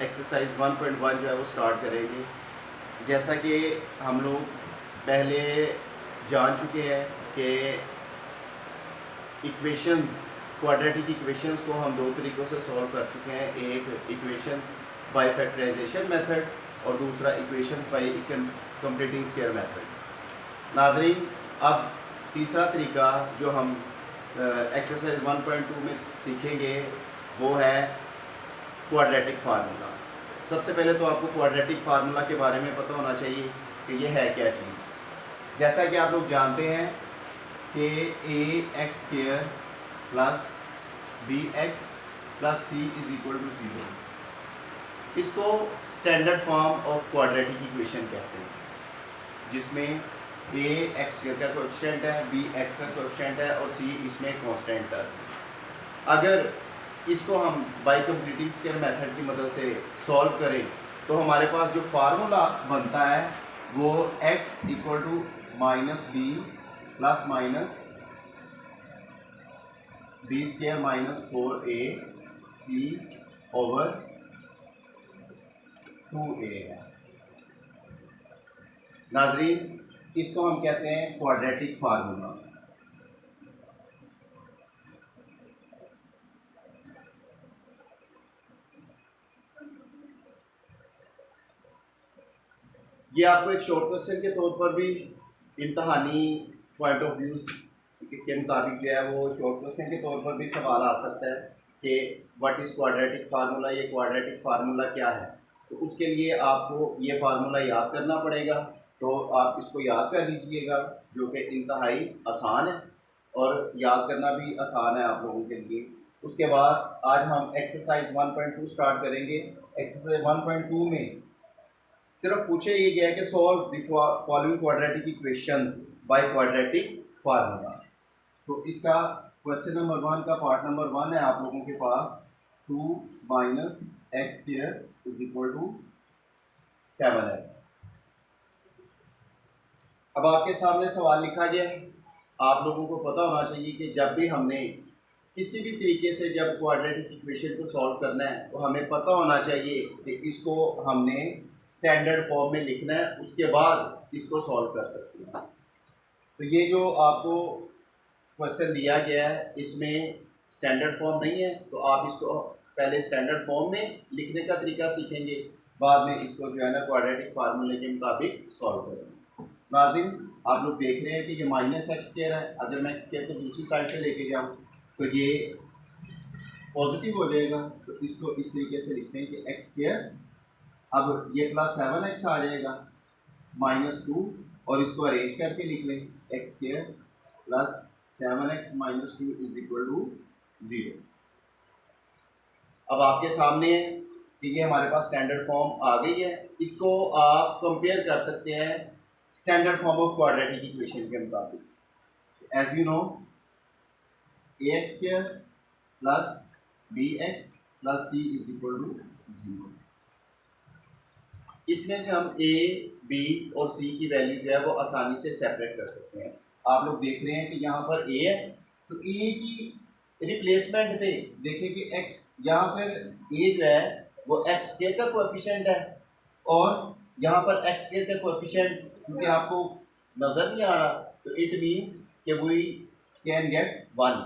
Exercise 1.1 जो है वो स्टार्ट करेंगे। जैसा कि हम लोग पहले जान चुके हैं कि इक्वेशंस, क्वाड्रेटिक इक्वेशंस को हम दो तरीक़ों से सॉल्व कर चुके हैं। एक इक्वेशन बाय फैक्टराइजेशन मेथड और दूसरा equation by completing square method. नाज़रीन, अब तीसरा तरीका जो हम एक्सरसाइज 1.2 में सीखेंगे वो है क्वाड्रेटिक फार्मूला। सबसे पहले तो आपको क्वाड्रेटिक फार्मूला के बारे में पता होना चाहिए कि ये है क्या चीज़। जैसा कि आप लोग जानते हैं कि ax² plus bx plus c is equal to 0, इसको standard form of quadratic equation कहते हैं, जिसमें ax² का कोएफिशिएंट है, bx का कोएफिशिएंट है और c इसमें कांस्टेंट है। अगर इसको हम बाय कंप्लीटिंग स्क्वायर मेथड की मदद से सॉल्व करें तो हमारे पास जो फार्मूला बनता है वो x equal to minus b plus minus b² minus 4ac over 2a है। नाज़रीन, इसको हम कहते हैं क्वाड्रेटिक फार्मूला। ये आपको एक शॉर्ट क्वेश्चन के तौर पर भी इम्तहानी पॉइंट ऑफ व्यू के मुताबिक जो है वो शॉर्ट क्वेश्चन के तौर पर भी सवाल आ सकता है कि व्हाट इज़ क्वाड्रेटिक फार्मूला, ये क्वाड्रेटिक फार्मूला क्या है। तो उसके लिए आपको ये फार्मूला याद करना पड़ेगा, तो आप इसको याद कर लीजिएगा, जो कि इंतहाई आसान है और याद करना भी आसान है आप लोगों के लिए। उसके बाद आज हम एक्सरसाइज 1.2 स्टार्ट करेंगे। एक्सरसाइज 1.2 में सिर्फ पूछे ये गया है कि solve the following quadratic equations by quadratic formula. तो इसका क्वेश्चन नंबर 1 का पार्ट नंबर 1 है आप लोगों के पास 2 minus x² is equal to 7x। अब आपके सामने सवाल लिखा गया है। आप लोगों को पता होना चाहिए कि जब भी हमने किसी भी तरीके से जब क्वाड्रेटिक इक्वेशन को सॉल्व करना है तो हमें पता होना चाहिए कि इसको हमने स्टैंडर्ड फॉर्म में लिखना है, उसके बाद इसको सॉल्व कर सकते हैं। तो ये जो आपको क्वेश्चन दिया गया है इसमें स्टैंडर्ड फॉर्म नहीं है, तो आप इसको पहले स्टैंडर्ड फॉर्म में लिखने का तरीका सीखेंगे, बाद में इसको जो है ना क्वाड्रेटिक फार्मूले के मुताबिक सॉल्व करेंगे। नाज़रीन, आप लोग देख रहे हैं कि ये माइनस x² है। अगर मैं x² को दूसरी साइड पे लेके जाऊँ तो ये पॉजिटिव हो जाएगा, तो इसको इस तरीके से लिखते हैं कि x², अब ये प्लस 7x आ जाएगा माइनस 2, और इसको अरेंज करके लिख लें x² plus 7x minus 2 is equal to 0। अब आपके सामने कि ये हमारे पास स्टैंडर्ड फॉर्म आ गई है। इसको आप कंपेयर कर सकते हैं standard form of quadratic equation के मुताबिक। As you know, ax² plus bx plus c is equal to 0। इसमें से हम a, b और c की वैल्यू जो है वो आसानी से सेपरेट कर सकते हैं। आप लोग देख रहे हैं कि यहाँ पर a है, तो a की रिप्लेसमेंट पे देखें कि x, यहाँ पर a जो है वो x² का कोएफिशिएंट है, और यहाँ पर x² का कोएफिशिएंट क्योंकि आपको नज़र नहीं आ रहा, तो इट मीन्स कि वी कैन गेट 1।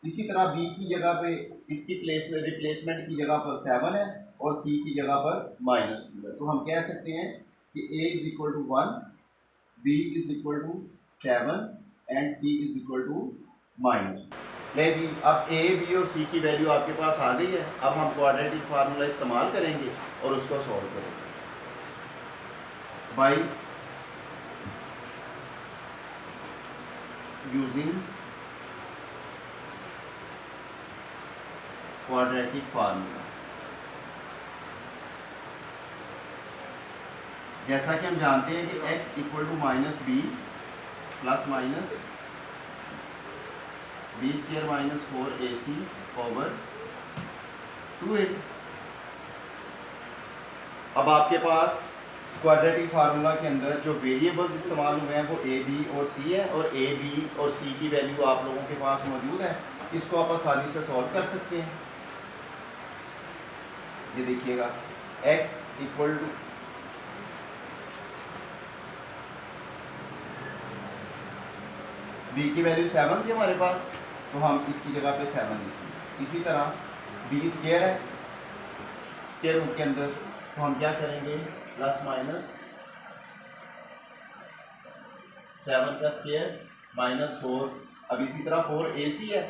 इसी तरह b की जगह पे इसकी रिप्लेसमेंट की जगह पर 7 है और c की जगह पर -2 है। तो हम कह सकते हैं कि a is equal to 1, b is equal to 7 and c is equal to -2। ले जी, अब a, b और c की वैल्यू आपके पास आ गई है। अब हम क्वाड्रेटिक फार्मूला इस्तेमाल करेंगे और उसको सॉल्व करेंगे बाय यूजिंग क्वाड्रेटिक फार्मूला। जैसा कि हम जानते हैं कि x equal to minus b plus minus b² minus 4ac over 2a। अब आपके पास क्वाड्रेटिक फार्मूला के अंदर जो वेरिएबल्स इस्तेमाल हुए हैं वो a, b और c है, और a, b और c की वैल्यू आप लोगों के पास मौजूद है। इसको आप आसानी से सॉल्व कर सकते हैं। ये देखिएगा x इक्वल टू b की वैल्यू 7 थी हमारे पास, तो हम इसकी जगह पे 7 लिखेंगे। इसी तरह b स्क्वायर है स्क्वायर रूट के अंदर, तो हम क्या करेंगे प्लस माइनस 7 का स्क्वायर माइनस 4। अब इसी तरह 4ac है,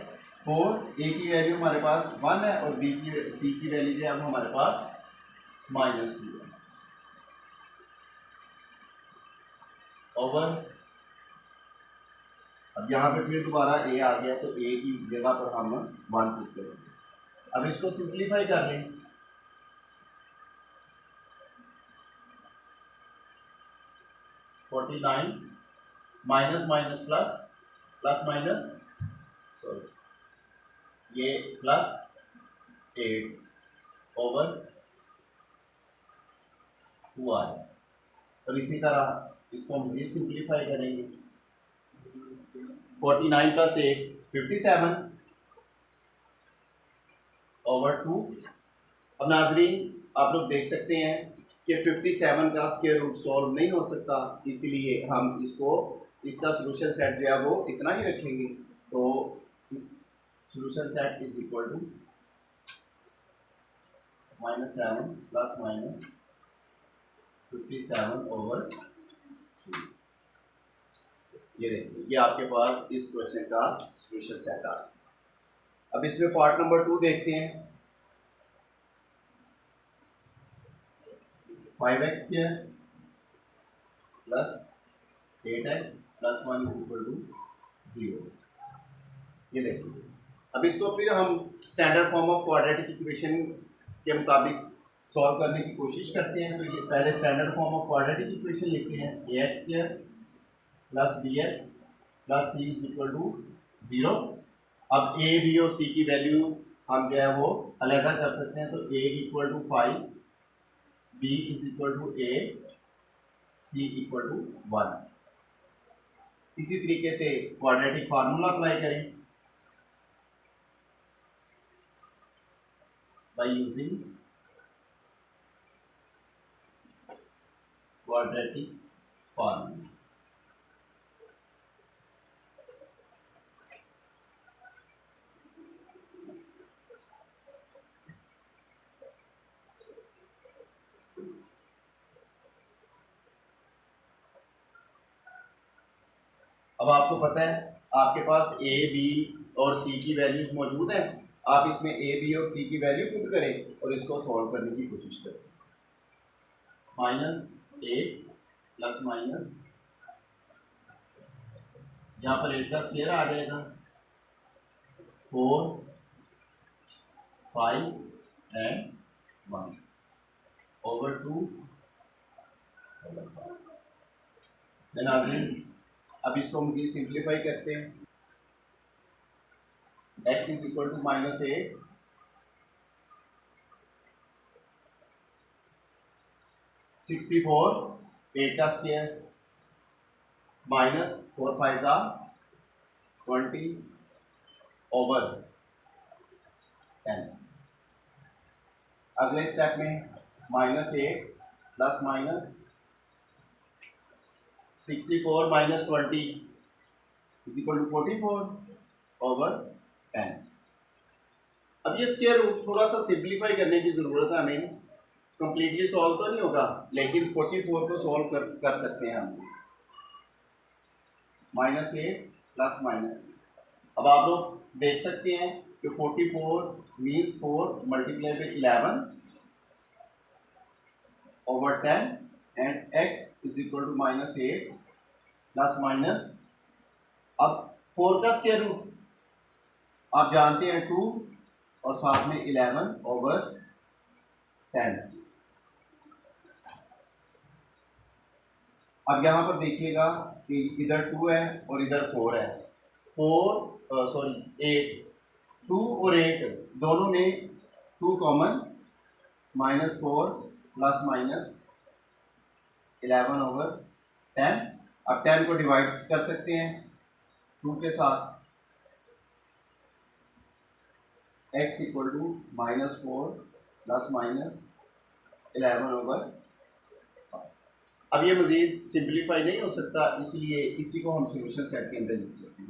4a की वैल्यू हमारे पास 1 है और c की वैल्यू जो है अब हमारे पास -2 है ओवर। अब यहाँ पे फिर दोबारा a आ गया, तो a की जगह पर हम 1 पुट करेंगे। अब इसको सिंप्लीफाई कर लें, -49 minus minus plus, plus minus sorry ये प्लस 8 ओवर 2 आ रहा है। और इसी तरह इसको हम मज़ीद सिंप्लीफाई करेंगे, 49 प्लस 8 57 ओवर 2। अब नाजरीन आप लोग देख सकते हैं कि 57 का स्क्वायर रूट सॉल्व नहीं हो सकता, इसलिए हम इसका सोल्यूशन सेट जो है वो इतना ही रखेंगे। तो इस solution set is equal to -7 plus minus 57 over 2। ये देखिए ये आपके पास इस क्वेश्चन का सोल्यूशन सेट आ गया। अब इसमें पार्ट नंबर 2 देखते हैं। 5x square plus 8x plus 1 is equal to 0। ये देखिए अब इसको फिर हम standard form of quadratic equation के मुताबिक सॉल्व करने की कोशिश करते हैं। तो ये पहले standard form of quadratic equation लिखते हैं, ax square plus bx plus c is equal to 0। अब a b और c की वैल्यू हम जो है वो अलग कर सकते हैं, तो a equal to 5, b is equal to 8, c equal to 1। इसी तरीके से क्वाड्रेटिक फार्मूला अप्लाई करें बाय यूजिंग क्वाड्रेटिक फार्मूला। अब आपको पता है आपके पास a b और c की वैल्यूज मौजूद हैं, आप इसमें a b और c की वैल्यू पुट करें और इसको सॉल्व करने की कोशिश करें। -8 प्लस माइनस, यहाँ पर 8 का स्क्वायर आ जाएगा, 4 5 एंड 1 ओवर 2। नाज़रीन अब इसको मज़ीद सिंप्लीफाई करते हैं, x इज इक्वल टू -8 64 8 का स्क्वायर माइनस 4 5 का 20 ओवर 10। अगले स्टेप में -8 plus minus 64 minus 20 is equal to 44 over 10। अब ये स्क्वायर रूट थोड़ा सा सिंप्लीफाई करने की ज़रूरत है हमें, कंप्लीटली सॉल्व तो नहीं होगा लेकिन 44 को सॉल्व कर सकते हैं हम। -8 प्लस माइनस, अब आप लोग देख सकते हैं कि 44 mean 4 multiply by 11 over 10 and x is equal to -8 plus minus, अब 4 का स्क्वायर रूट आप जानते हैं 2 और साथ में 11 ओवर 10। अब यहाँ पर देखिएगा कि इधर 2 है और इधर 4 है, 8 2 और 8 दोनों में 2 कॉमन, -4 प्लस माइनस 11 ओवर 10। अब 10 को डिवाइड कर सकते हैं 2 के साथ, x equal to -4 plus minus 11/5। अब ये मज़ीद सिंप्लीफाई नहीं हो सकता, इसलिए इसी को हम सॉल्यूशन सेट के अंदर लिख सकते हैं।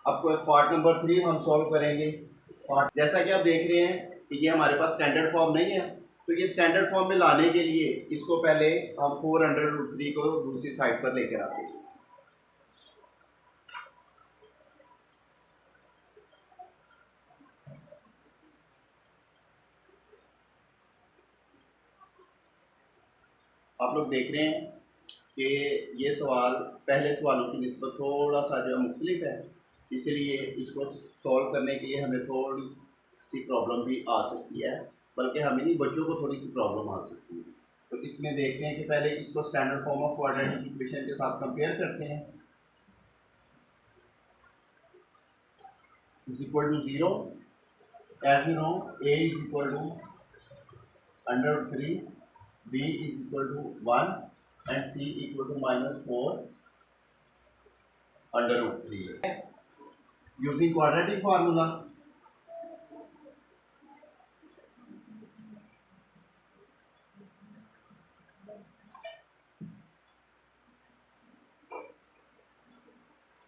आपको पार्ट नंबर 3 हम सॉल्व करेंगे। पार्ट जैसा कि आप देख रहे हैं कि ये हमारे पास स्टैंडर्ड फॉर्म नहीं है, तो ये स्टैंडर्ड फॉर्म में लाने के लिए इसको पहले हम 400√3 को दूसरी साइड पर लेकर आते हैं। आप लोग देख रहे हैं कि ये सवाल पहले सवालों की निस्बत थोड़ा सा जो है मुख्तलिफ है, इसलिए इसको सॉल्व करने के लिए हमें थोड़ी सी प्रॉब्लम भी आ सकती है, बल्कि हमें नहीं, बच्चों को थोड़ी सी प्रॉब्लम आ सकती है। तो इसमें देखते हैं कि पहले इसको standard form of quadratic equation के साथ कंपेयर करते हैं। Is equal to 0, as you know a is equal to √3, b is equal to 1 and c equal to -4/√3 using quadratic formula।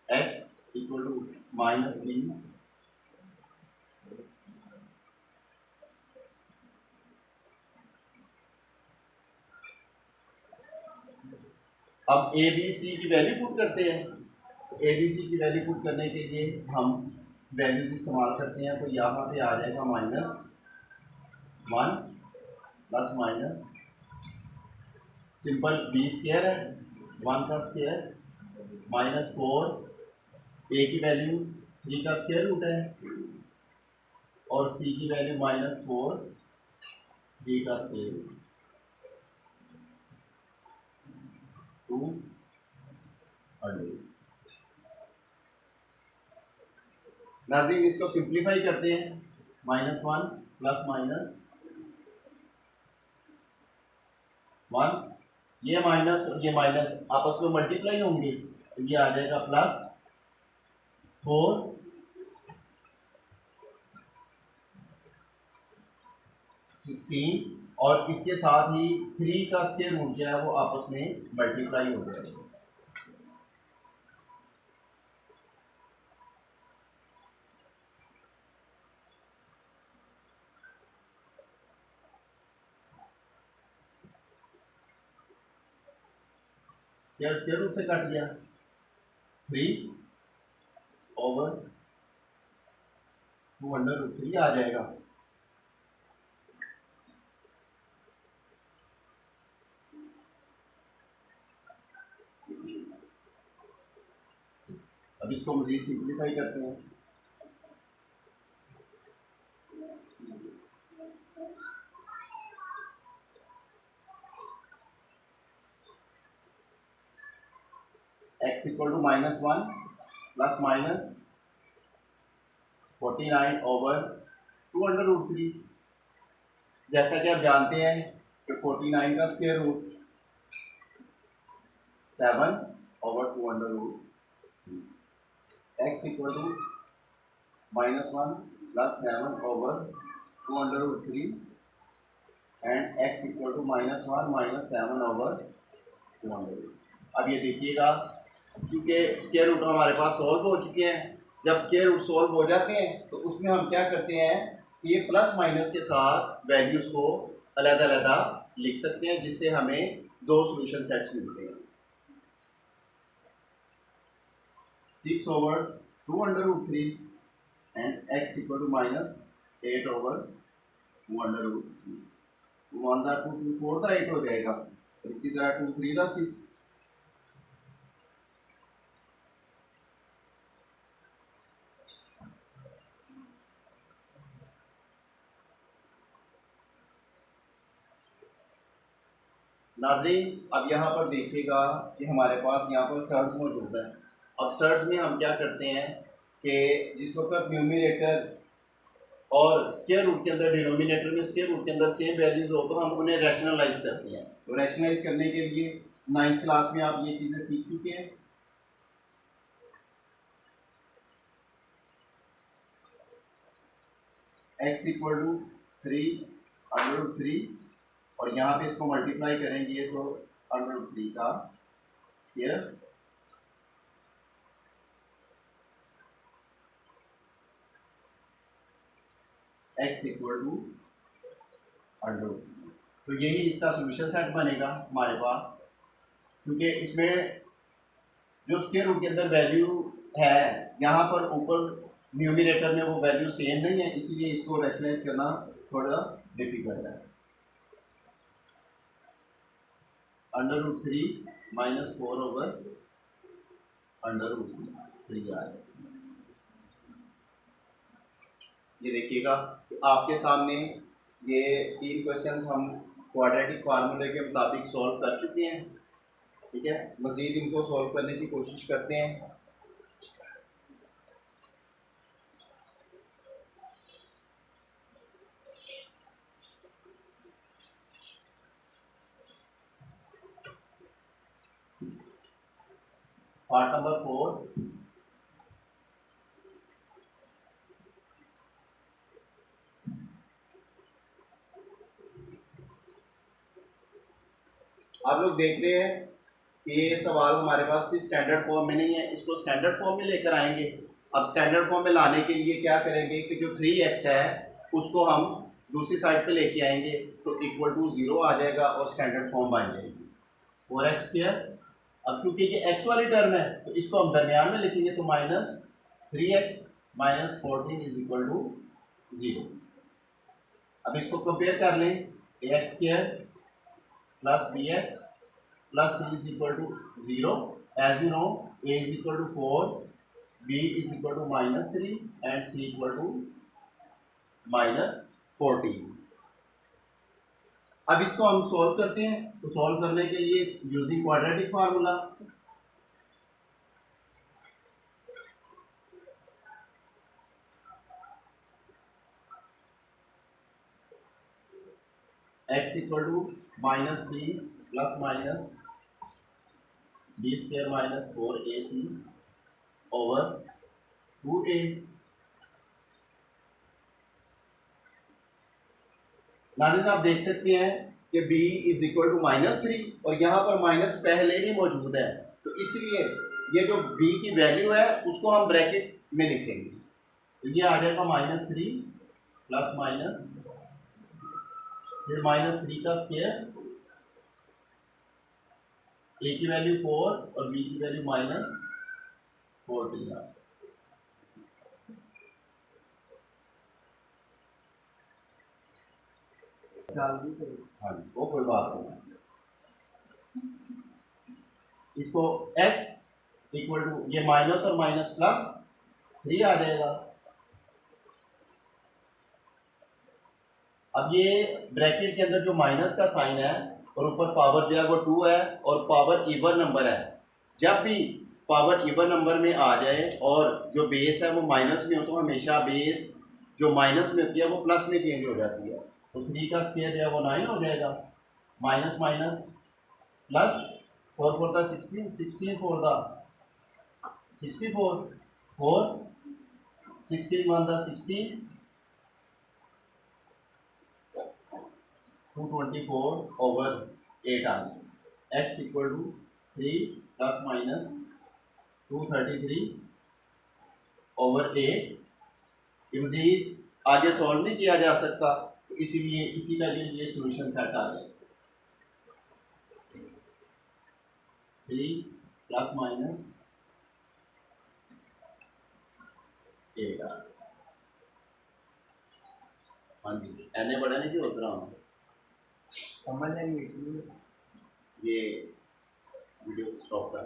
x equal to -b, अब A B C की value put करते हैं। A B C की value put करने के लिए हम values इस्तेमाल करते हैं, तो यहाँ पे आ जाएगा -1 plus minus simple b square है, 1 का स्क्वायर -4, a की वैल्यू 3 का स्क्वायर रूट है और c की वैल्यू -4 3 का स्क्वायर रूट 200। नाज़रीन इसको सिंप्लीफाई करते हैं, -1 प्लस माइनस 1, ये माइनस और ये माइनस आपस में मल्टीप्लाई होंगे, तो ये आ जाएगा +4 16 और इसके साथ ही 3 का स्क्वायर रूट जो है वो आपस में मल्टीप्लाई हो जाएगा। स्क्वायर रूट से कट गया, 3/2√3 आ जाएगा। अब इसको मज़ीद सिंप्लीफाई करते हैं। x equal to -1 plus minus 49/2√3। जैसा कि आप जानते हैं कि 49 का square root 7/2√3। x equal to -1 plus 7/2√3 and x equal to -1 minus 7/2√3। अब ये देखिएगा, चूँकि स्क्वायर रूट हमारे पास सॉल्व हो चुके हैं, जब स्क्वायर रूट सॉल्व हो जाते हैं तो उसमें हम क्या करते हैं, ये प्लस माइनस के साथ वैल्यूज़ को अलग-अलग लिख सकते हैं, जिससे हमें 2 सॉल्यूशन सेट्स मिलते हैं। 6/2√3 एंड x इक्वल टू -8/2√3। 1 दा 2 2 4 दा 8 हो जाएगा, और इसी तरह 2 3 दा 6। नाजरीन अब यहाँ पर देखिएगा कि हमारे पास यहाँ पर सर्ड्स मौजूद है। अब सर्ड्स में हम क्या करते हैं कि जिस वक्त न्यूमिनेटर और स्क्वायर रूट के अंदर, डिनोमिनेटर में स्क्वायर रूट के अंदर सेम वैल्यूज हो, तो हम उन्हें रैशनलाइज करते हैं। तो रैशनलाइज करने के लिए 9th क्लास में आप ये चीज़ें सीख चुके हैं। x इक्वल टू 3 और यहाँ पे इसको मल्टीप्लाई करेंगे तो √3 का स्क्वायर x इक्वल टू √3। तो यही इसका सोल्यूशन सेट बनेगा हमारे पास, क्योंकि इसमें जो स्क्वायर रूट के अंदर वैल्यू है यहाँ पर ऊपर न्यूमरेटर में वो वैल्यू सेम नहीं है, इसीलिए इसको रैशनलाइज करना थोड़ा डिफिकल्ट है। √3 - 4/√3 आए। ये देखिएगा कि आपके सामने ये 3 क्वेश्चन हम क्वाड्रेटिक फार्मूले के मुताबिक सॉल्व कर चुके हैं। ठीक है, मज़ीद इनको सॉल्व करने की कोशिश करते हैं। पार्ट नंबर 4, आप लोग देख रहे हैं कि ये सवाल हमारे पास भी स्टैंडर्ड फॉर्म में नहीं है, इसको स्टैंडर्ड फॉर्म में लेकर आएंगे। अब स्टैंडर्ड फॉर्म में लाने के लिए क्या करेंगे कि जो 3x है उसको हम दूसरी साइड पे लेके आएंगे तो इक्वल टू 0 आ जाएगा और स्टैंडर्ड फॉर्म बन जाएगी 4x²। अब चूंकि ये x वाली टर्म है तो इसको हम दरमियान में लिखेंगे तो -3x - 14 = 0। अब इसको कंपेयर कर लें, ax² + bx + c = 0। As you know, a = 4, b = -3 and c = -14। अब इसको हम सॉल्व करते हैं, तो सॉल्व करने के लिए using quadratic formula x = -b + -b² - 4ac / 2a। नाज़रीन आप देख सकते हैं कि b = -3 और यहाँ पर माइनस पहले ही मौजूद है, तो इसलिए ये जो b की वैल्यू है उसको हम ब्रैकेट में लिखेंगे, तो ये आ जाएगा -3 प्लस माइनस फिर -3 का स्क्वायर, a की वैल्यू 4 और b की वैल्यू -14। हाँ जी, वो कोई बात नहीं। इसको x इक्वल टू ये माइनस और माइनस प्लस 3 आ जाएगा। अब ये ब्रैकेट के अंदर जो माइनस का साइन है और ऊपर पावर जो है वो 2 है और पावर इवन नंबर है। जब भी पावर इवन नंबर में आ जाए और जो बेस है वो माइनस में हो तो हमेशा बेस जो माइनस में होती है वो प्लस में चेंज हो जाती है। तो 3 का स्क्वायर जो है वो 9 हो जाएगा, माइनस माइनस प्लस 4 4 दा 16, 16 4 दा 64, 4 16 1 दा 16, 224/8 आ गया। x = 3 ± 233/8। मज़ीद आगे सॉल्व नहीं किया जा सकता, तो इसीलिए इसी का जो ये सोल्यूशन सेट आ गया 3 ± 8 आ गया। हाँ जी, एने बड़ा नहीं कि उतना समझ नहीं। ये वीडियो स्टॉप कर।